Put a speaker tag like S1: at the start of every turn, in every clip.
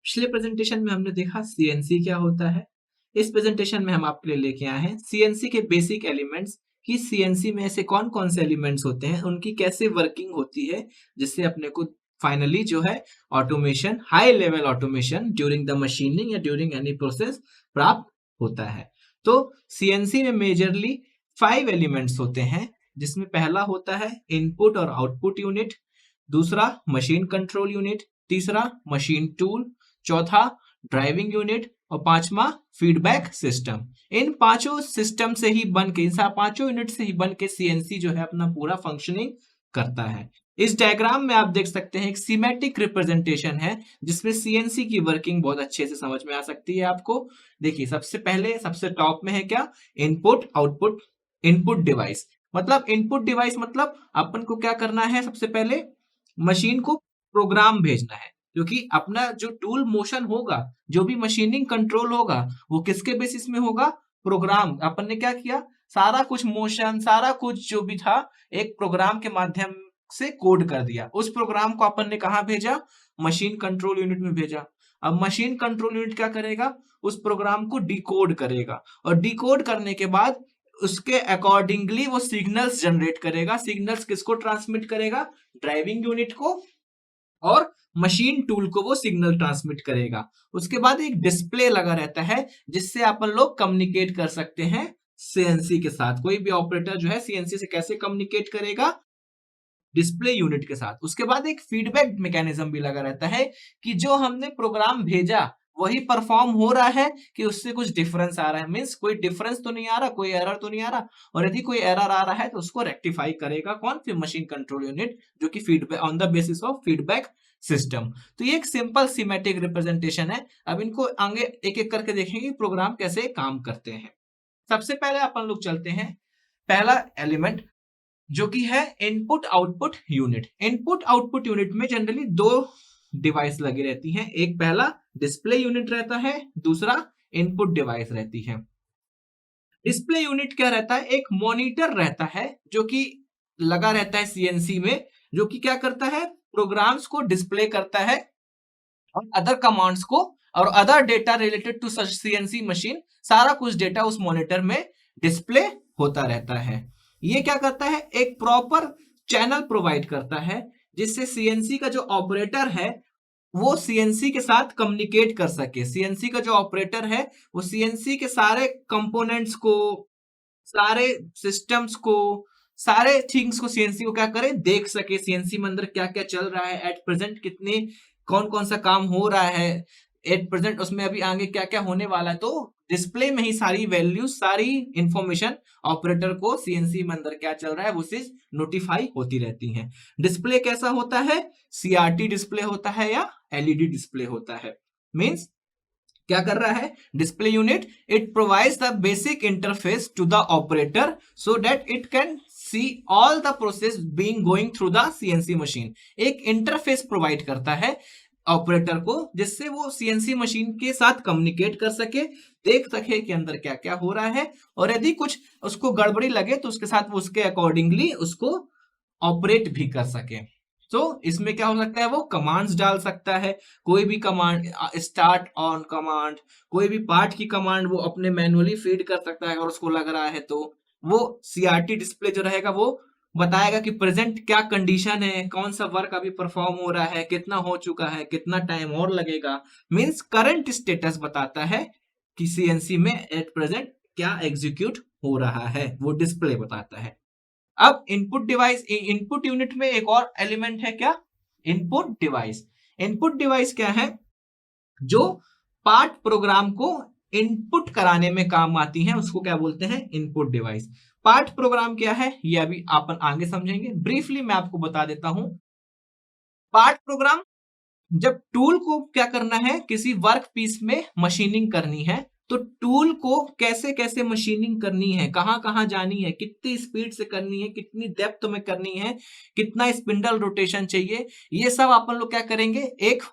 S1: पिछले प्रेजेंटेशन में हमने देखा सीएनसी क्या होता है। इस प्रेजेंटेशन में हम आपके लिए लेके आए हैं सीएनसी के बेसिक एलिमेंट्स कि सीएनसी में ऐसे कौन कौन से एलिमेंट्स होते हैं, उनकी कैसे वर्किंग होती है, जिससे अपने को फाइनली जो है automation, high level automation during the machining या ड्यूरिंग एनी प्रोसेस प्राप्त होता है। तो सीएनसी में मेजरली 5 एलिमेंट्स होते हैं, जिसमें पहला होता है इनपुट और आउटपुट यूनिट, दूसरा मशीन कंट्रोल यूनिट, तीसरा मशीन टूल, चौथा ड्राइविंग यूनिट और पांचवा फीडबैक सिस्टम। इन पांचों सिस्टम से ही बन के, इन पांचों यूनिट से ही बन के सीएनसी जो है अपना पूरा फंक्शनिंग करता है। इस डायग्राम में आप देख सकते हैं एक सीमेटिक रिप्रेजेंटेशन है, जिसमें सीएनसी की वर्किंग बहुत अच्छे से समझ में आ सकती है आपको। देखिए सबसे पहले सबसे टॉप में है क्या, इनपुट आउटपुट। इनपुट डिवाइस मतलब, इनपुट डिवाइस मतलब अपन को क्या करना है, सबसे पहले मशीन को प्रोग्राम भेजना है, क्योंकि अपना जो टूल मोशन होगा, जो भी मशीनिंग कंट्रोल होगा, वो किसके बेसिस में होगा, प्रोग्राम। अपन ने क्या किया, सारा कुछ मोशन, सारा कुछ जो भी था एक प्रोग्राम के माध्यम से कोड कर दिया। उस प्रोग्राम को अपन ने कहा भेजा, मशीन कंट्रोल यूनिट में भेजा। अब मशीन कंट्रोल यूनिट क्या करेगा, उस प्रोग्राम को डिकोड करेगा, और डिकोड करने के बाद उसके अकॉर्डिंगली वो सिग्नल्स जनरेट करेगा। सिग्नल्स किसको ट्रांसमिट करेगा, ड्राइविंग यूनिट को, और मशीन टूल को वो सिग्नल ट्रांसमिट करेगा। उसके बाद एक डिस्प्ले लगा रहता है, जिससे अपन लोग कम्युनिकेट कर सकते हैं सीएनसी के साथ। कोई भी ऑपरेटर जो है सीएनसी से कैसे कम्युनिकेट करेगा, डिस्प्ले यूनिट के साथ। उसके बाद एक फीडबैक मैकेनिज्म भी लगा रहता है कि जो हमने प्रोग्राम भेजा वही परफॉर्म हो रहा है कि उससे कुछ डिफरेंस आ रहा है, मींस कोई डिफरेंस तो नहीं आ रहा, कोई एरर तो नहीं आ रहा, और यदि कोई एरर आ रहा है तो उसको रेक्टिफाई करेगा कौन, फिर मशीन कंट्रोल यूनिट, जो कि feedback on the basis of feedback system. तो ये एक सिंपल सीमेटिक रिप्रेजेंटेशन है। अब इनको आगे एक एक करके देखेंगे प्रोग्राम कैसे काम करते हैं। सबसे पहले अपन लोग चलते हैं पहला एलिमेंट, जो कि है input output unit. Input output unit में जनरली दो डिवाइस लगी रहती हैं, एक पहला डिस्प्ले यूनिट रहता है, दूसरा इनपुट डिवाइस रहती है। डिस्प्ले यूनिट क्या रहता है, एक मॉनिटर रहता है जो कि लगा रहता है सीएनसी में, जो कि क्या करता है, प्रोग्राम्स को डिस्प्ले करता है और अदर कमांड्स को, और other data related to such CNC machine, सारा कुछ डेटा उस मॉनिटर में डिस्प्ले होता रहता है। ये क्या करता है, एक प्रॉपर चैनल प्रोवाइड करता है, जिससे सीएनसी का जो ऑपरेटर है वो सीएनसी के साथ कम्युनिकेट कर सके। सीएनसी का जो ऑपरेटर है वो सीएनसी के सारे कंपोनेंट्स को, सारे सिस्टम्स को, सारे थिंग्स को सीएनसी को क्या करे, देख सके। सीएनसी में अंदर क्या क्या चल रहा है एट प्रेजेंट, कितने कौन कौन सा काम हो रहा है एट प्रेजेंट, उसमें अभी आगे क्या क्या होने वाला है। तो डिस्प्ले में ही सारी वैल्यूज, सारी इंफॉर्मेशन ऑपरेटर को सीएनसी में अंदर क्या चल रहा है वो चीज नोटिफाई होती रहती है। डिस्प्ले कैसा होता है, सीआरटी डिस्प्ले होता है या एलईडी डिस्प्ले होता है। मींस क्या कर रहा है display unit, it provides the basic interface to the operator so that it can see all the process being going through the CNC machine. एक इंटरफेस प्रोवाइड करता है ऑपरेटर को, जिससे वो सीएनसी मशीन के साथ कम्युनिकेट कर सके, देख सके कि अंदर क्या क्या हो रहा है, और यदि कुछ उसको गड़बड़ी लगे तो उसके साथ वो उसके अकॉर्डिंगली उसको ऑपरेट भी कर सके। तो इसमें क्या हो सकता है, वो कमांड्स डाल सकता है, कोई भी कमांड, स्टार्ट ऑन कमांड, कोई भी पार्ट की कमांड वो अपने मैनुअली फीड कर सकता है अगर उसको लग रहा है। तो वो सीआरटी डिस्प्ले जो रहेगा वो बताएगा कि प्रेजेंट क्या कंडीशन है, कौन सा वर्क अभी परफॉर्म हो रहा है, कितना हो चुका है, कितना टाइम और लगेगा। मींस करंट स्टेटस बताता है कि सीएनसी में एट प्रेजेंट क्या एग्जीक्यूट हो रहा है, वो डिस्प्ले बताता है। अब इनपुट डिवाइस, इनपुट यूनिट में एक और एलिमेंट है क्या, इनपुट डिवाइस। इनपुट डिवाइस क्या है, जो पार्ट प्रोग्राम को इनपुट कराने में काम आती है, उसको क्या बोलते हैं, इनपुट डिवाइस। पार्ट प्रोग्राम क्या है ये अभी अपन आगे समझेंगे, ब्रीफली मैं आपको बता देता हूं। पार्ट प्रोग्राम, जब टूल को क्या करना है, किसी वर्क पीस में मशीनिंग करनी है, तो टूल को कैसे कैसे मशीनिंग करनी है, कहां कहां जानी है, कितनी स्पीड से करनी है, कितनी डेप्थ में करनी है, कितना स्पिंडल रोटेशन चाहिए, ये सब अपन लोग क्या करेंगे, एक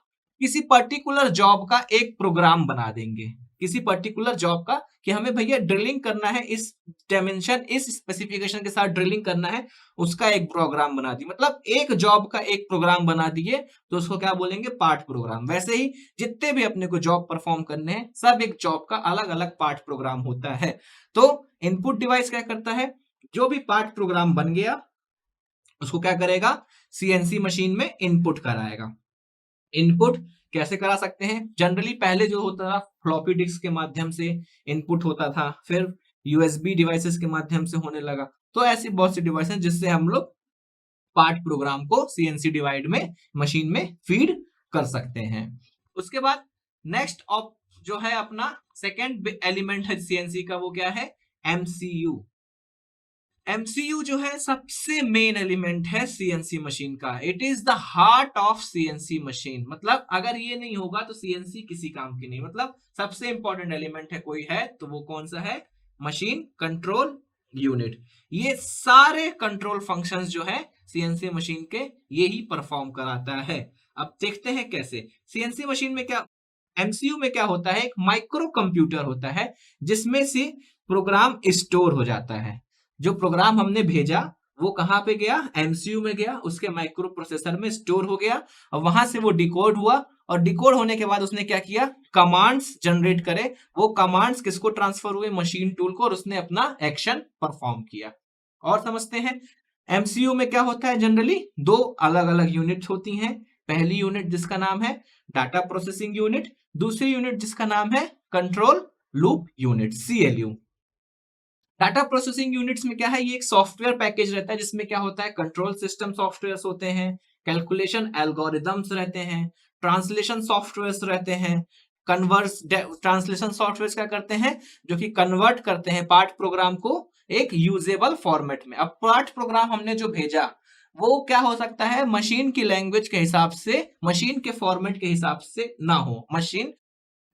S1: किसी पर्टिकुलर जॉब का एक प्रोग्राम बना देंगे। किसी पर्टिकुलर जॉब का कि हमें भैया ड्रिलिंग करना है, इस डायमेंशन इस स्पेसिफिकेशन के साथ ड्रिलिंग करना है, उसका एक प्रोग्राम बना दी, मतलब एक जॉब का एक प्रोग्राम बना दिए तो उसको क्या बोलेंगे, पार्ट प्रोग्राम। वैसे ही जितने भी अपने को जॉब परफॉर्म करने हैं सब एक जॉब का अलग अलग पार्ट प्रोग्राम होता है। तो इनपुट डिवाइस क्या करता है, जो भी पार्ट प्रोग्राम बन गया उसको क्या करेगा, सीएनसी मशीन में इनपुट कराएगा। इनपुट कैसे करा सकते हैं, जनरली पहले जो होता था फ्लॉपी डिस्क के माध्यम से इनपुट होता था, फिर यूएसबी डिवाइसेस के माध्यम से होने लगा। तो ऐसी बहुत सी डिवाइस हैं जिससे हम लोग पार्ट प्रोग्राम को सीएनसी डिवाइड में मशीन में फीड कर सकते हैं। उसके बाद नेक्स्ट ऑप जो है अपना सेकेंड एलिमेंट है सीएनसी का, वो क्या है, एमसीयू। एमसीयू जो है सबसे मेन एलिमेंट है सीएनसी मशीन का। It is the heart of CNC machine, मतलब अगर ये नहीं होगा तो सीएनसी किसी काम की नहीं, मतलब सबसे इंपॉर्टेंट एलिमेंट है कोई है तो वो कौन सा है, मशीन कंट्रोल यूनिट। ये सारे कंट्रोल फंक्शंस जो है सीएनसी मशीन के यही परफॉर्म कराता है। अब देखते हैं कैसे। सीएनसी मशीन में क्या, एमसीयू में क्या होता है, एक माइक्रो कंप्यूटर होता है जिसमें से प्रोग्राम स्टोर हो जाता है। जो प्रोग्राम हमने भेजा वो कहां पे गया, एमसीयू में गया, उसके माइक्रो प्रोसेसर में स्टोर हो गया और वहां से वो डिकोड हुआ, और डिकोड होने के बाद उसने क्या किया, कमांड्स जनरेट करे। वो कमांड्स किसको ट्रांसफर हुए, मशीन टूल को, और उसने अपना एक्शन परफॉर्म किया। और समझते हैं एमसीयू में क्या होता है, जनरली दो अलग अलग यूनिट होती हैं। पहली यूनिट जिसका नाम है डाटा प्रोसेसिंग यूनिट, दूसरी यूनिट जिसका नाम है control loop unit, CLU. Data processing units में क्या है, ये एक सॉफ्टवेयर पैकेज रहता है जिसमें क्या होता है, कंट्रोल सिस्टम सॉफ्टवेयर होते हैं, कैलकुलेशन एल्गोरिदम्स रहते हैं, ट्रांसलेशन सॉफ्टवेयर्स रहते हैं। कन्वर्स ट्रांसलेशन सॉफ्टवेयर क्या करते हैं, जो कि कन्वर्ट करते हैं पार्ट प्रोग्राम को एक यूजेबल फॉर्मेट में। अब पार्ट प्रोग्राम हमने जो भेजा वो क्या हो सकता है, मशीन की लैंग्वेज के हिसाब से, मशीन के फॉर्मेट के हिसाब से ना हो मशीन,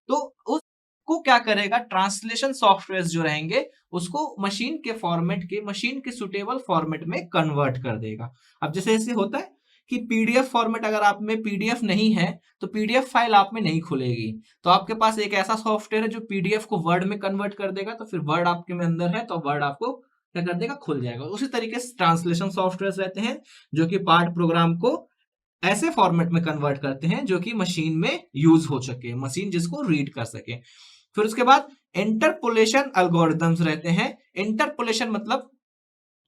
S1: तो उसको क्या करेगा, ट्रांसलेशन सॉफ्टवेयर जो रहेंगे उसको मशीन के फॉर्मेट के, मशीन के सुटेबल फॉर्मेट में कन्वर्ट कर देगा। अब जैसे ऐसे होता है कि पीडीएफ फॉर्मेट अगर आप में पीडीएफ नहीं है तो पीडीएफ फाइल आप में नहीं खुलेगी, तो आपके पास एक ऐसा सॉफ्टवेयर है जो पीडीएफ को वर्ड में कन्वर्ट कर देगा, तो फिर वर्ड आपके में अंदर है तो वर्ड आपको क्या कर देगा, खुल जाएगा। उसी तरीके से ट्रांसलेशन सॉफ्टवेयर रहते हैं जो कि पार्ट प्रोग्राम को ऐसे फॉर्मेट में कन्वर्ट करते हैं जो कि मशीन में यूज हो सके, मशीन जिसको रीड कर सके। फिर उसके बाद इंटरपोलेशन एल्गोरिदम्स रहते हैं। इंटरपोलेशन मतलब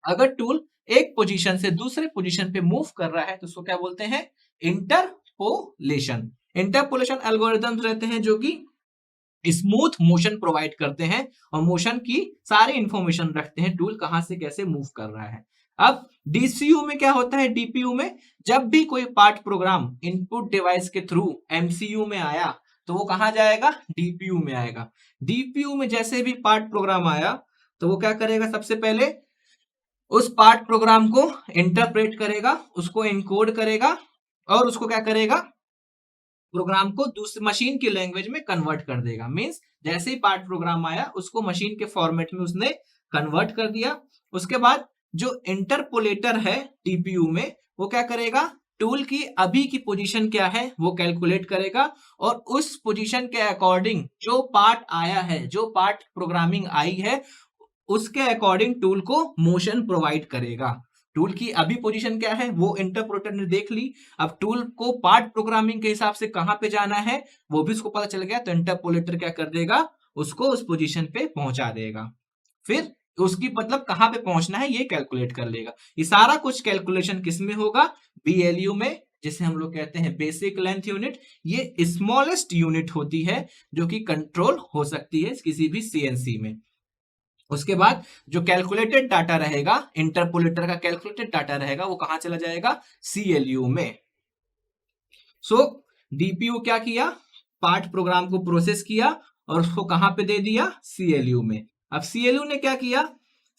S1: अगर टूल एक पोजीशन से दूसरे पोजीशन पे मूव कर रहा है तो उसको क्या बोलते हैं, इंटरपोलेशन। इंटरपोलेशन एल्गोरिदम्स रहते हैं जो कि स्मूथ मोशन प्रोवाइड करते हैं और मोशन की सारी इंफॉर्मेशन रखते हैं, टूल कहां से कैसे मूव कर रहा है। अब डीसीयू में क्या होता है, डीपीयू में जब भी कोई पार्ट प्रोग्राम इनपुट डिवाइस के थ्रू एमसीयू में आया तो वो कहां जाएगा, डीपीयू में आएगा। डीपीयू में जैसे भी पार्ट प्रोग्राम आया तो वो क्या करेगा, सबसे पहले उस पार्ट प्रोग्राम को इंटरप्रेट करेगा, उसको एनकोड करेगा और उसको क्या करेगा, प्रोग्राम को दूसरी मशीन की लैंग्वेज में कन्वर्ट कर देगा। मींस जैसे ही पार्ट प्रोग्राम आया उसको मशीन के फॉर्मेट में उसने कन्वर्ट कर दिया। उसके बाद जो इंटरपोलेटर है टीपीयू में वो क्या करेगा, टूल की अभी की पोजीशन क्या है वो कैलकुलेट करेगा और उस पोजीशन के अकॉर्डिंग जो पार्ट आया है, जो पार्ट प्रोग्रामिंग आई है उसके अकॉर्डिंग टूल को मोशन प्रोवाइड करेगा। टूल की अभी पोजीशन क्या है वो इंटरप्रेटर ने देख ली, अब टूल को पार्ट प्रोग्रामिंग के हिसाब से कहां पे जाना है वो भी उसको पता चल गया, तो इंटरपोलेटर क्या कर देगा, उसको उस पोजीशन पे पहुंचा देगा। फिर उसकी मतलब कहां पे पहुंचना है ये कैलकुलेट कर लेगा। ये सारा कुछ कैलकुलेशन किस में होगा, बीएलयू में, जिसे हम लोग कहते हैं बेसिक लेंथ यूनिट। ये स्मॉलेस्ट यूनिट होती है जो कि कंट्रोल हो सकती है किसी भी सीएनसी में। उसके बाद जो कैलकुलेटेड डाटा रहेगा, इंटरपोलेटर का कैलकुलेटेड डाटा रहेगा वो कहां चला जाएगा, सीएलयू में। सो डीपीयू क्या किया, पार्ट प्रोग्राम को प्रोसेस किया और उसको कहां पे दे दिया, सीएलयू में। अब सीएलयू ने क्या किया,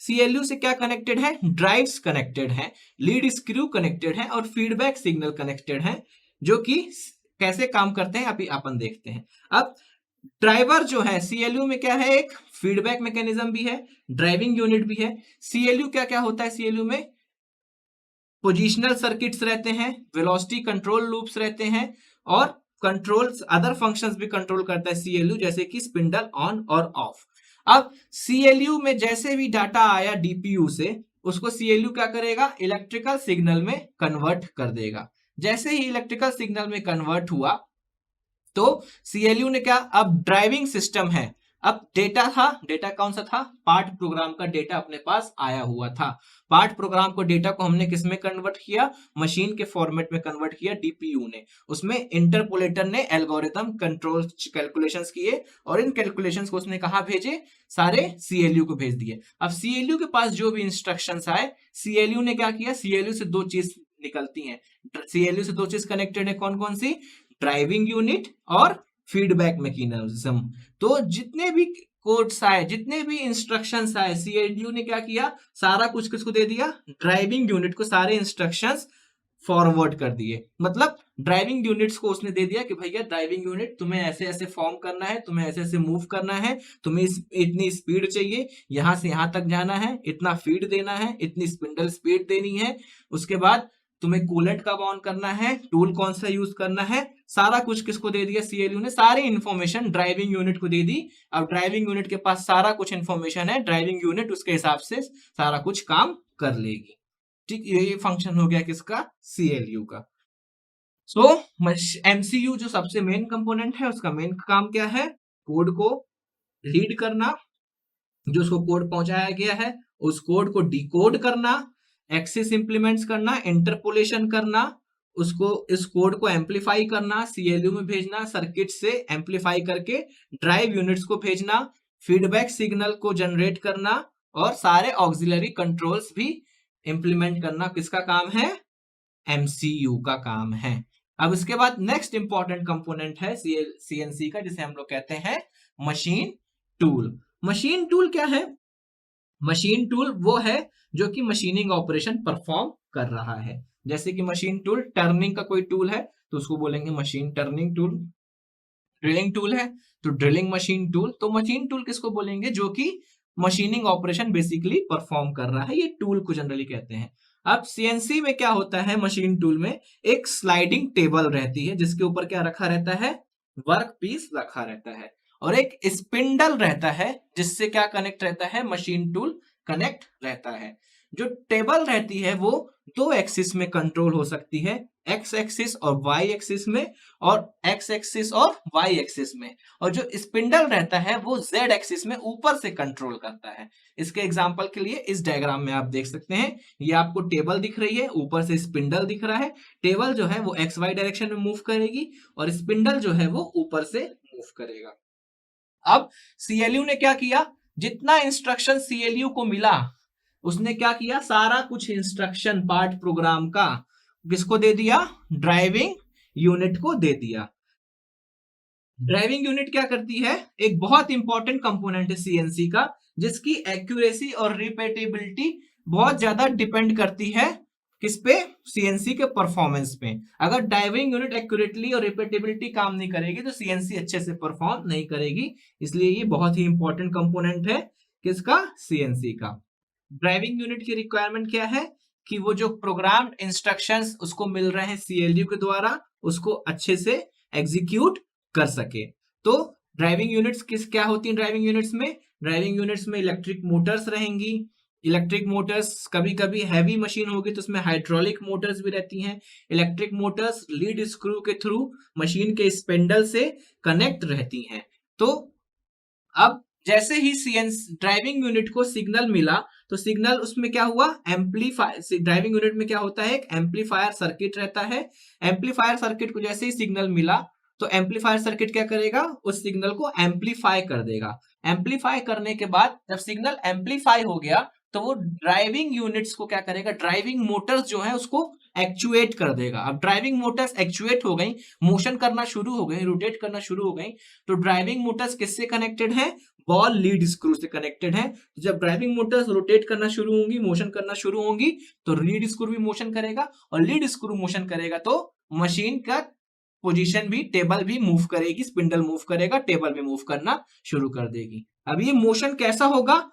S1: सीएलयू से क्या कनेक्टेड है, ड्राइव्स कनेक्टेड है, लीड स्क्रू कनेक्टेड है और फीडबैक सिग्नल कनेक्टेड है, जो कि कैसे काम करते हैं अभी अपन देखते हैं। अब ड्राइवर जो है सीएलयू में क्या है, एक फीडबैक मैकेनिज्म भी है, ड्राइविंग यूनिट भी है। सीएलयू क्या क्या होता है, सीएलयू में पोजिशनल सर्किट्स रहते हैं, वेलोसिटी कंट्रोल लूप्स रहते हैं और कंट्रोल्स अदर फंक्शंस भी कंट्रोल करता है सीएलयू, जैसे कि स्पिंडल ऑन और ऑफ। अब सीएलयू में जैसे भी डाटा आया डीपीयू से, उसको सीएलयू क्या करेगा, इलेक्ट्रिकल सिग्नल में कन्वर्ट कर देगा। जैसे ही इलेक्ट्रिकल सिग्नल में कन्वर्ट हुआ तो सीएलयू ने क्या, अब ड्राइविंग सिस्टम है, अब डेटा था, डेटा कौन सा था, पार्ट प्रोग्राम का डेटा अपने पास आया हुआ था। पार्ट प्रोग्राम को डेटा को हमने किस में कन्वर्ट किया, मशीन के फॉर्मेट में कन्वर्ट किया डीपीयू ने। उसमें इंटरपोलेटर ने एल्गोरिथम कंट्रोल कैलकुलेशंस किए और इन कैलकुलेशंस को उसने कहा भेजे, सारे सीएलयू को भेज दिए। अब सीएलयू के पास जो भी इंस्ट्रक्शंस आए, सीएलयू ने क्या किया, सीएलयू से दो चीज निकलती हैं, सीएलयू से दो चीज कनेक्टेड है, कौन कौन सी, ड्राइविंग यूनिट और फीडबैक मैकेनिज्म। तो जितने भी कोड्स आए, जितने भी इंस्ट्रक्शंस आए, सीएलयू ने क्या किया, सारा कुछ किसको दे दिया, ड्राइविंग यूनिट को सारे इंस्ट्रक्शंस फॉरवर्ड कर दिए। मतलब ड्राइविंग यूनिट्स को उसने दे दिया कि भैया ड्राइविंग यूनिट तुम्हें ऐसे ऐसे फॉर्म करना है, तुम्हें ऐसे ऐसे मूव करना है, तुम्हें इतनी स्पीड चाहिए, यहां से यहां तक जाना है, इतना फीड देना है, इतनी स्पिंडल स्पीड देनी है, उसके बाद तुम्हें कूलेंट कब ऑन करना है, टूल कौन सा यूज करना है, सारा कुछ किसको दे दिया, सीएलयू ने सारी इंफॉर्मेशन ड्राइविंग यूनिट को दे दी। अब ड्राइविंग यूनिट के पास सारा कुछ इंफॉर्मेशन है, ड्राइविंग यूनिट उसके हिसाब से सारा कुछ काम कर लेगी। ठीक, ये फंक्शन हो गया किसका, सीएलयू का। सो एमसीयू जो सबसे मेन कंपोनेंट है, उसका मेन काम क्या है, कोड को रीड करना, जो उसको कोड पहुंचाया गया है उस कोड को डिकोड करना, एक्सेस इंप्लीमेंट्स करना, इंटरपोलेशन करना, उसको इस कोड को एम्पलीफाई करना, सीएलयू में भेजना, सर्किट से एम्पलीफाई करके ड्राइव यूनिट्स को भेजना, फीडबैक सिग्नल को जनरेट करना और सारे ऑक्सिलरी कंट्रोल्स भी इंप्लीमेंट करना किसका काम है, एमसीयू का काम है। अब इसके बाद नेक्स्ट इंपॉर्टेंट कंपोनेंट है सीएनसी का, जिसे हम लोग कहते हैं मशीन टूल। मशीन टूल क्या है, मशीन टूल वो है जो कि मशीनिंग ऑपरेशन परफॉर्म कर रहा है। जैसे कि मशीन टूल, टर्निंग का कोई टूल है तो उसको बोलेंगे machine turning tool, drilling tool है तो ड्रिलिंग मशीन टूल। तो मशीन टूल किसको बोलेंगे, जो कि मशीनिंग ऑपरेशन बेसिकली परफॉर्म कर रहा है, ये टूल को जनरली कहते हैं। अब सीएनसी में क्या होता है, मशीन टूल में एक स्लाइडिंग टेबल रहती है जिसके ऊपर क्या रखा रहता है, वर्क पीस रखा रहता है, और एक स्पिंडल रहता है जिससे क्या कनेक्ट रहता है, मशीन टूल कनेक्ट रहता है। जो टेबल रहती है वो दो एक्सिस में कंट्रोल हो सकती है, एक्स एक्सिस और वाई एक्सिस में, और एक्स एक्सिस और वाई एक्सिस में, और जो स्पिंडल रहता है वो जेड एक्सिस में ऊपर से कंट्रोल करता है। इसके एग्जांपल के लिए इस डायग्राम में आप देख सकते हैं, ये आपको टेबल दिख रही है, ऊपर से स्पिंडल दिख रहा है। टेबल जो है वो एक्स वाई डायरेक्शन में मूव करेगी और स्पिंडल जो है वो ऊपर से मूव करेगा। अब सीएलयू ने क्या किया, जितना इंस्ट्रक्शन सीएलयू को मिला उसने क्या किया, सारा कुछ इंस्ट्रक्शन पार्ट प्रोग्राम का किसको दे दिया, ड्राइविंग यूनिट को दे दिया। ड्राइविंग यूनिट क्या करती है, एक बहुत इंपॉर्टेंट कंपोनेंट है सीएनसी का, जिसकी एक्यूरेसी और रिपीटेबिलिटी बहुत ज्यादा डिपेंड करती है किस पे, सीएनसी के परफॉर्मेंस पे। अगर ड्राइविंग यूनिट एक्यूरेटली और रिपीटेबिलिटी काम नहीं करेगी तो सीएनसी अच्छे से परफॉर्म नहीं करेगी। इसलिए ये बहुत ही इंपॉर्टेंट कंपोनेंट है किसका, सीएनसी का। ड्राइविंग यूनिट की रिक्वायरमेंट क्या है कि वो जो प्रोग्राम इंस्ट्रक्शंस उसको मिल रहे हैं सीएलयू के द्वारा, उसको अच्छे से एग्जीक्यूट कर सके। तो ड्राइविंग यूनिट्स क्या होती हैं, ड्राइविंग यूनिट्स में इलेक्ट्रिक मोटर्स रहेंगी। इलेक्ट्रिक मोटर्स, कभी कभी हैवी मशीन होगी तो उसमें हाइड्रोलिक मोटर्स भी रहती हैं। इलेक्ट्रिक मोटर्स लीड स्क्रू के थ्रू मशीन के स्पिंडल से कनेक्ट रहती हैं। तो अब जैसे ही ड्राइविंग यूनिट को सिग्नल मिला तो सिग्नल उसमें क्या हुआ, एम्पलीफायर, ड्राइविंग यूनिट में क्या होता है, एक एम्पलीफायर सर्किट रहता है। एम्पलीफायर सर्किट को जैसे ही सिग्नल मिला तो एम्पलीफायर सर्किट क्या करेगा, उस सिग्नल को एम्पलीफाई कर देगा। एम्पलीफाई करने के बाद जब सिग्नल एम्पलीफाई हो गया तो वो ड्राइविंग यूनिट्स को क्या करेगा, ड्राइविंग मोटर्स जो है उसको एक्चुएट कर देगा। अब ड्राइविंग मोटर्स एक्चुएट हो गई, मोशन करना शुरू हो गई, रोटेट करना शुरू हो गई, तो ड्राइविंग मोटर्स किससे कनेक्टेड है, बॉल लीड स्क्रू से कनेक्टेड है। तो जब ड्राइविंग मोटर्स रोटेट करना शुरू होंगी, मोशन करना शुरू होंगी, तो लीड स्क्रू भी मोशन करेगा, और लीड स्क्रू मोशन करेगा तो मशीन का पोजीशन भी, टेबल भी मूव करेगी, स्पिंडल मूव करेगा, टेबल भी मूव करना शुरू कर देगी। अब ये मोशन कैसा होगा,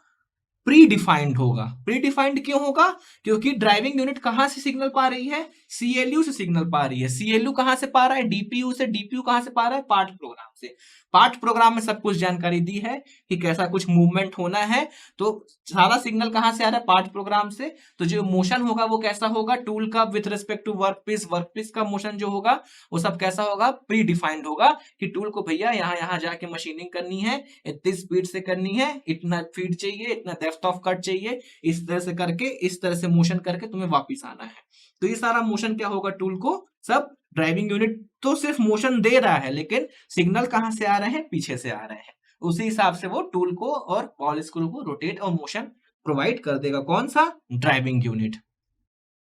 S1: प्री डिफाइंड होगा। प्री डिफाइंड क्यों होगा? क्योंकि ड्राइविंग यूनिट कहां से सिग्नल पा रही है? सीएलयू से सिग्नल पा रही है। सीएलयू कहां से पा रहा है? डीपीयू से। डीपीयू कहां से पा रहा है? पार्ट प्रोग्राम से। पार्ट प्रोग्राम में सब कुछ जानकारी दी है कि कैसा कुछ मूवमेंट होना है, तो सारा सिग्नल कहां से आ रहा है? पार्ट प्रोग्राम से। तो जो मोशन होगा वो कैसा होगा? टूल का विथ रिस्पेक्ट टू वर्कपीस का मोशन जो होगा वो सब कैसा होगा? प्री डिफाइंड होगा कि टूल को भैया यहाँ यहाँ जाके मशीनिंग करनी है, इतनी स्पीड से करनी है, इतना फीड चाहिए, इतना डेप्थ ऑफ कट चाहिए, इस तरह से करके, इस तरह से मोशन करके तुम्हें वापिस आना है। तो ये सारा मोशन क्या होगा? टूल को सब ड्राइविंग यूनिट तो सिर्फ मोशन दे रहा है, लेकिन सिग्नल कहां से आ रहे हैं? पीछे से आ रहे हैं। उसी हिसाब से वो टूल को और बॉल स्क्रू को रोटेट और मोशन प्रोवाइड कर देगा। कौन सा? Driving unit.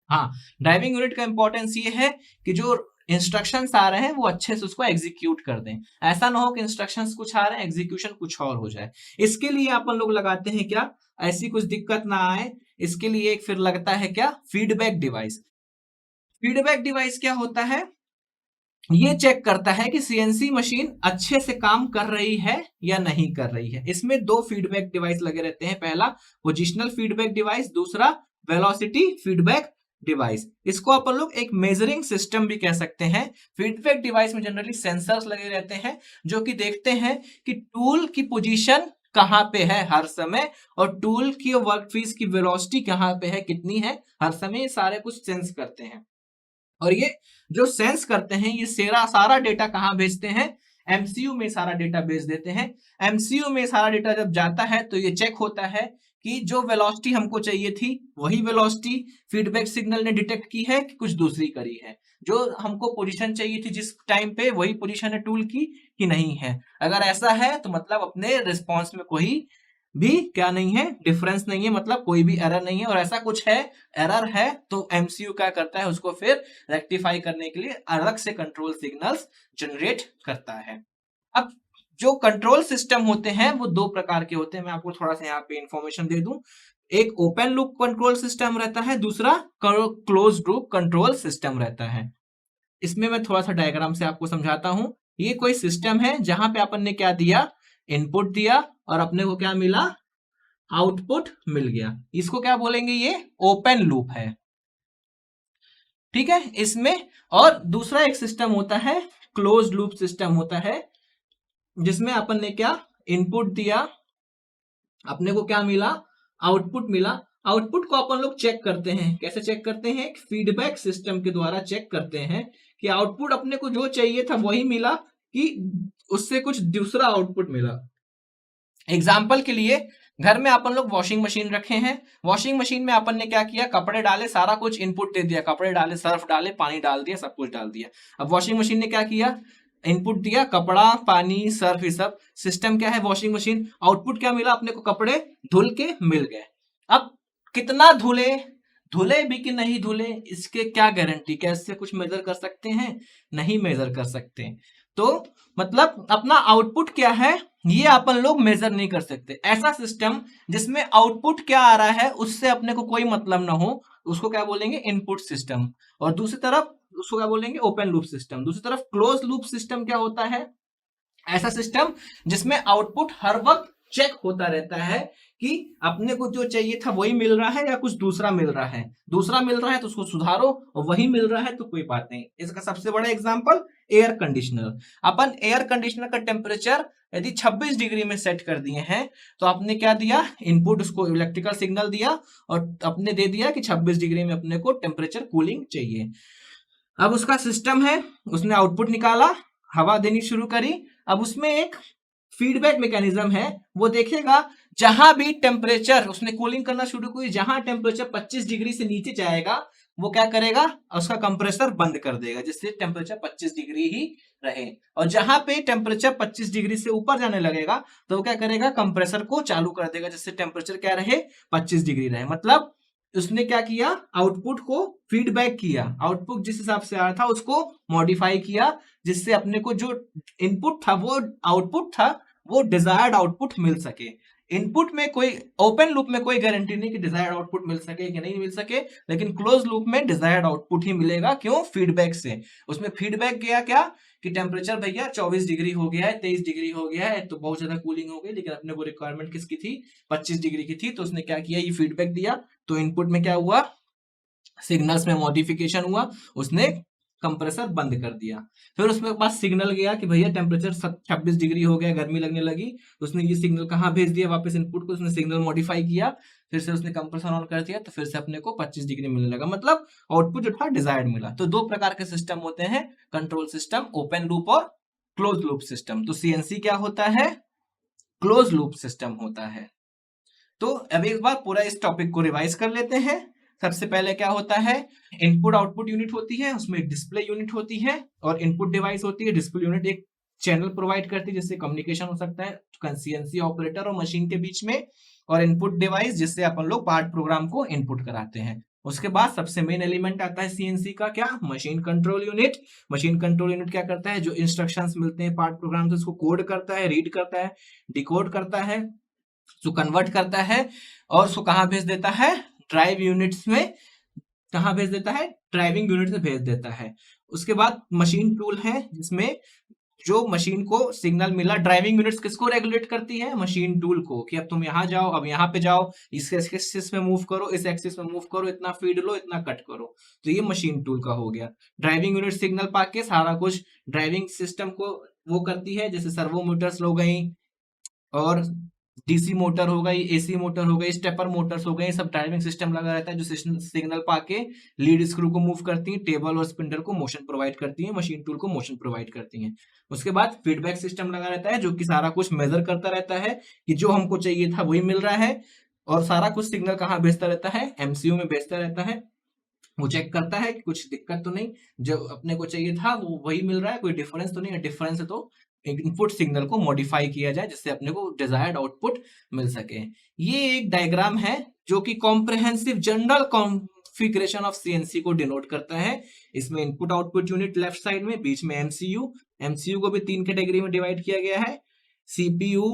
S1: हाँ, ड्राइविंग यूनिट का इंपॉर्टेंस ये है कि जो इंस्ट्रक्शंस आ रहे हैं वो अच्छे से उसको एग्जीक्यूट कर दें। ऐसा ना हो कि इंस्ट्रक्शंस कुछ आ रहे हैं, एग्जीक्यूशन कुछ और हो जाए। इसके लिए अपन लोग लगाते हैं क्या? ऐसी कुछ दिक्कत ना आए, इसके लिए एक फिर लगता है क्या? Feedback device. फीडबैक डिवाइस क्या होता है? ये चेक करता है कि सीएनसी मशीन अच्छे से काम कर रही है या नहीं कर रही है। इसमें दो फीडबैक डिवाइस लगे रहते हैं। पहला पोजिशनल फीडबैक डिवाइस, दूसरा वेलोसिटी फीडबैक डिवाइस। इसको अपन लोग एक मेजरिंग सिस्टम भी कह सकते हैं। फीडबैक डिवाइस में जनरली सेंसर्स लगे रहते हैं जो कि देखते हैं कि टूल की पोजीशन कहां पे है हर समय, और टूल की वर्कपीस की वेलोसिटी कहां पे है, कितनी है हर समय। ये सारे कुछ सेंस करते हैं, और ये जो सेंस करते हैं ये सारा डेटा कहां भेजते हैं? एमसीयू में सारा डेटा भेज देते हैं। एमसीयू में सारा डेटा जब जाता है तो ये चेक होता है कि जो वेलोसिटी हमको चाहिए थी वही वेलोसिटी फीडबैक सिग्नल ने डिटेक्ट की है कि कुछ दूसरी करी है। जो हमको पोजीशन चाहिए थी जिस टाइम पे, वही पोजीशन है टूल की कि नहीं है। अगर ऐसा है तो मतलब अपने रिस्पॉन्स में कोई भी क्या नहीं है? डिफरेंस नहीं है, मतलब कोई भी एरर नहीं है। और ऐसा कुछ है, एरर है, तो एमसीयू क्या करता है? उसको फिर रेक्टिफाई करने के लिए अलग से कंट्रोल सिग्नल्स जनरेट करता है। अब जो कंट्रोल सिस्टम होते हैं वो दो प्रकार के होते हैं। मैं आपको थोड़ा सा यहाँ पे इंफॉर्मेशन दे दूं। एक ओपन लूप कंट्रोल सिस्टम रहता है, दूसरा क्लोज लूप कंट्रोल सिस्टम रहता है। इसमें मैं थोड़ा सा डायग्राम से आपको समझाता हूं। ये कोई सिस्टम है जहां पे अपन ने क्या दिया? इनपुट दिया और अपने को क्या मिला? आउटपुट मिल गया। इसको क्या बोलेंगे? ये ओपन लूप है, ठीक है। इसमें और दूसरा एक सिस्टम होता है, क्लोज लूप सिस्टम होता है, जिसमें अपन ने क्या? इनपुट दिया, अपने को क्या मिला? आउटपुट मिला। आउटपुट को अपन लोग चेक करते हैं। कैसे चेक करते हैं? फीडबैक सिस्टम के द्वारा चेक करते हैं कि आउटपुट अपने को जो चाहिए था वही मिला कि उससे कुछ दूसरा आउटपुट मिला। एग्जाम्पल के लिए, घर में अपन लोग वॉशिंग मशीन रखे हैं। वॉशिंग मशीन में अपन ने क्या किया? कपड़े डाले, सारा कुछ इनपुट दे दिया, कपड़े डाले, सर्फ डाले, पानी डाल दिया, सब कुछ डाल दिया। अब वॉशिंग मशीन ने क्या किया? इनपुट दिया, कपड़ा, पानी, सर्फ, ये सब। सिस्टम क्या है? Washing machine. आउटपुट क्या मिला अपने को? कपड़े धुल के मिल गए। अब कितना धुले, धुले भी कि नहीं धुले, इसके क्या गारंटी? क्या इससे कुछ मेजर कर सकते हैं? नहीं मेजर कर सकते। तो मतलब अपना आउटपुट क्या है ये अपन लोग मेजर नहीं कर सकते। ऐसा सिस्टम जिसमें आउटपुट क्या आ रहा है उससे अपने को कोई मतलब ना हो, उसको क्या बोलेंगे? Input system. और दूसरी तरफ उसको क्या बोलेंगे? Open loop system. दूसरी तरफ क्लोज लूप सिस्टम क्या होता है? ऐसा सिस्टम जिसमें आउटपुट हर वक्त चेक होता रहता है कि अपने को जो चाहिए था वही मिल रहा है या कुछ दूसरा मिल रहा है। दूसरा मिल रहा है तो उसको सुधारो, और वही मिल रहा है तो कोई बात नहीं। इसका सबसे बड़ा एग्जांपल एयर कंडीशनर। अपन एयर कंडीशनर का टेम्परेचर यदि 26 डिग्री में सेट कर दिए हैं तो आपने क्या दिया? इनपुट, उसको इलेक्ट्रिकल सिग्नल दिया और अपने दे दिया कि 26 डिग्री में अपने को टेम्परेचर कूलिंग चाहिए। अब उसका सिस्टम है, उसने आउटपुट निकाला, हवा देनी शुरू करी। अब उसमें एक फीडबैक मैकेनिज्म है, वो देखेगा जहां भी टेम्परेचर, उसने कूलिंग करना शुरू की, जहां टेम्परेचर 25 डिग्री से नीचे जाएगा वो क्या करेगा? उसका कंप्रेसर बंद कर देगा, जिससे टेम्परेचर 25 डिग्री ही रहे। और जहां पे टेम्परेचर 25 डिग्री से ऊपर जाने लगेगा तो वो क्या करेगा? कंप्रेसर को चालू कर देगा, जिससे टेम्परेचर क्या रहे? 25 डिग्री रहे। मतलब उसने क्या किया? आउटपुट को फीडबैक किया, आउटपुट जिस हिसाब से आ रहा था उसको मॉडिफाई किया, जिससे अपने को जो इनपुट था वो आउटपुट था वो डिजायर्ड आउटपुट मिल सके। इनपुट में कोई, ओपन लूप में कोई गारंटी नहीं कि डिजायर्ड आउटपुट मिल सके कि नहीं मिल सके, लेकिन क्लोज लूप में डिजायर्ड आउटपुट ही मिलेगा। क्यों? फीडबैक से। उसमें फीडबैक गया क्या कि टेम्परेचर भैया 24 डिग्री हो गया है, 23 डिग्री हो गया है, तो बहुत ज्यादा कूलिंग हो गई, लेकिन अपने को रिक्वायरमेंट किसकी थी? 25 डिग्री की थी। तो उसने क्या किया? ये फीडबैक दिया। तो इनपुट में क्या हुआ? सिग्नल्स में मॉडिफिकेशन हुआ, उसने कंप्रेसर बंद कर दिया। फिर उसके पास सिग्नल गया कि भैया टेम्परेचर 26 डिग्री हो गया, गर्मी लगने लगी, तो उसने ये सिग्नल कहाँ भेज दिया? वापस इनपुट को। उसने सिग्नल मॉडिफाई किया, फिर से उसने कंप्रेसर ऑन कर दिया, तो फिर से अपने को 25 डिग्री मिलने लगा। मतलब आउटपुट जो था डिजायर्ड मिला। तो दो प्रकार के सिस्टम होते हैं कंट्रोल सिस्टम, ओपन लूप और क्लोज लूप सिस्टम। तो सीएनसी क्या होता है? क्लोज लूप सिस्टम होता है। तो अब एक बार पूरा इस टॉपिक को रिवाइज कर लेते हैं। सबसे पहले क्या होता है? इनपुट आउटपुट यूनिट होती है, उसमें डिस्प्ले यूनिट होती है और इनपुट डिवाइस होती है। डिस्प्ले यूनिट एक चैनल प्रोवाइड करती है जिससे कम्युनिकेशन हो सकता है सीएनसी ऑपरेटर और मशीन के बीच में, और इनपुट डिवाइस जिससे अपन लोग पार्ट प्रोग्राम को इनपुट कराते हैं। उसके बाद सबसे मेन एलिमेंट आता है सीएनसी का, क्या? Machine control unit. Machine control unit क्या करता है? जो इंस्ट्रक्शंस मिलते हैं पार्ट प्रोग्राम से उसको कोड करता है, रीड करता है, डिकोड करता है, जो कन्वर्ट करता है और उसको कहाँ भेज देता है? ड्राइव यूनिट्स में। कहाँ भेज देता है? ड्राइविंग यूनिट में भेज देता है। उसके बाद मशीन टूल है जिसमें जो मशीन को सिग्नल मिला, ड्राइविंग यूनिट्स किसको रेगुलेट करती है? मशीन टूल को, कि अब तुम यहाँ जाओ, अब यहाँ पे जाओ, इस एक्सिस में मूव करो, इस एक्सिस में मूव करो, इतना फीड लो, इतना कट करो। तो ये मशीन टूल का हो गया। ड्राइविंग यूनिट सिग्नल पाके सारा कुछ ड्राइविंग सिस्टम को वो करती है, जैसे सर्वो मोटर्स हो गई और डीसी मोटर हो गई, एसी मोटर हो गई, स्टेपर मोटर्स हो गई, सब ड्राइविंग सिस्टम लगा रहता है जो सिग्नल पाके लीड स्क्रू को मूव करती हैं, टेबल और स्पिंडर को मोशन प्रोवाइड करती हैं, मशीन टूल को मोशन प्रोवाइड करती हैं। उसके बाद फीडबैक सिस्टम लगा रहता है जो कि सारा कुछ मेजर करता रहता है कि जो हमको चाहिए था वही मिल रहा है, और सारा कुछ सिग्नल कहाँ भेजता रहता है? एमसीयू में भेजता रहता है। वो चेक करता है कि कुछ दिक्कत तो नहीं, जो अपने को चाहिए था वो वही मिल रहा है, कोई डिफरेंस तो नहीं है। डिफरेंस है तो इनपुट सिग्नल को मॉडिफाई किया जाए जिससे अपने को डिजायर्ड आउटपुट मिल सके। ये एक डायग्राम है जो कि comprehensive general configuration of CNC को डिनोट करता है। इसमें input output unit left side में, बीच में एमसीयू। एमसीयू को भी 3 कैटेगरी में डिवाइड किया गया है, CPU,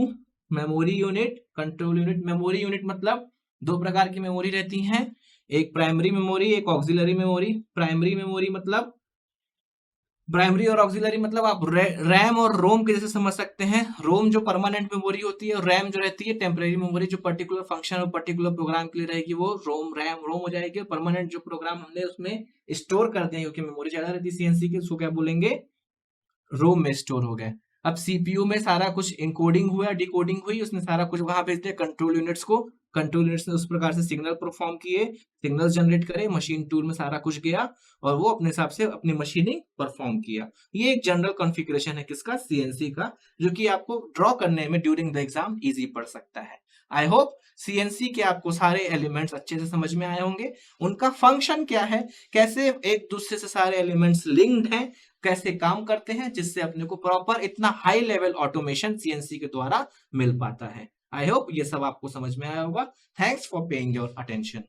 S1: memory unit, control unit. Memory unit मतलब दो प्रकार की मेमोरी रहती हैं, एक प्राइमरी मेमोरी, एक ऑक्सिलरी मेमोरी। प्राइमरी मेमोरी मतलब, प्राइमरी और ऑक्सिलरी मतलब आप रैम और रोम के जैसे समझ सकते हैं। रोम जो परमानेंट मेमोरी होती है और रैम जो रहती है टेम्परेरी मेमोरी, जो पर्टिकुलर फंक्शन और पर्टिकुलर प्रोग्राम के लिए रहेगी वो रोम हो जाएगी। और परमानेंट जो प्रोग्राम हमने उसमें स्टोर कर दिए क्योंकि मेमोरी ज्यादा रहती है सीएनसी की, उसको क्या बोलेंगे? रोम में स्टोर हो गए। अब सीपीयू में सारा कुछ इनकोडिंग हुआ, डिकोडिंग हुई, उसने सारा कुछ वहां भेज दिया कंट्रोल यूनिट्स को। कंट्रोल यूनिट्स ने उस प्रकार से सिग्नल परफॉर्म किए, सिग्नल जनरेट करे, मशीन टूल में सारा कुछ गया और वो अपने हिसाब से अपनी मशीनिंग परफॉर्म किया। ये एक जनरल कॉन्फ़िगरेशन है किसका? सीएनसी का, जो कि आपको ड्रॉ करने में ड्यूरिंग द एग्जाम इजी पड़ सकता है। आई होप सीएनसी के आपको सारे एलिमेंट्स अच्छे से समझ में आए होंगे, उनका फंक्शन क्या है, कैसे एक दूसरे से सारे एलिमेंट्स लिंक्ड हैं, कैसे काम करते हैं, जिससे अपने को प्रॉपर इतना हाई लेवल ऑटोमेशन सीएनसी के द्वारा मिल पाता है। आई होप ये सब आपको समझ में आया होगा। Thanks for paying your attention.